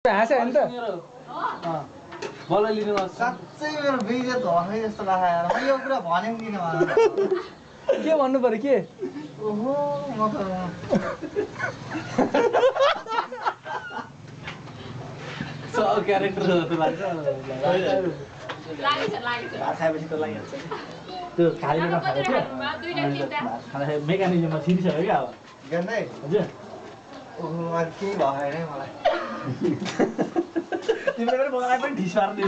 हाँस्यो नि त मलाई लिनु पर्छ साँच्चै मेरो बेइज्जत भयो जस्तो लाग्यो यार मैले यो कुरा भनेको किन के भन्नु पर्यो के ओहो म त सब क्यारेक्टर जस्तो लाग्छ खाएपछि त लागिहाल्छ त्यो खाली नखाएको थियो खाँदाखेरि मेकानिजममा छिरिसक्यो क्या अब गर्दै हजुर ओहो अहिले केही भएन है मलाई तिम्रो पनि मलाई पनि ढिस पार्ने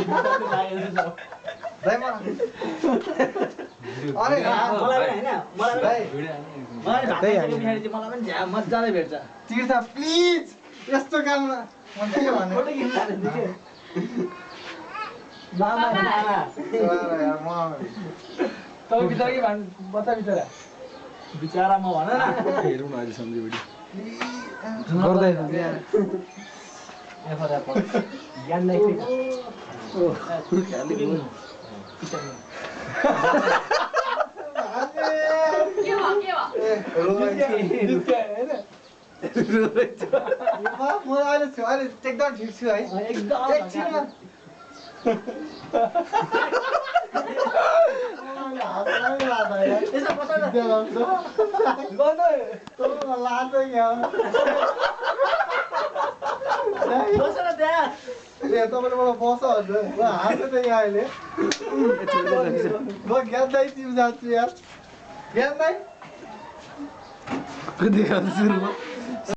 लागेको दाइ मलाई अरे मलाई पनि होइन मलाई दाइ मलाई पनि झ्या मजाले भेट्छ तीर्थ प्लिज यस्तो काम म के भन्नु फोटो खिच्न जाने के लामा यार म तपाईँ बिचरा कि बच्चा बिचरा बिचारा म भन न हेरौँ न अहिले सम्झी भिडियो गर्दैन ज्ञान नै म अहिले एकदम ठिक छु है एकदम एकछिनमा यसो बस न त्यहाँ तपाईँले मलाई बस हाँस्यो त यहाँ अहिले म ज्ञान दाइ तिमी जान्छु यार ज्ञान दाइ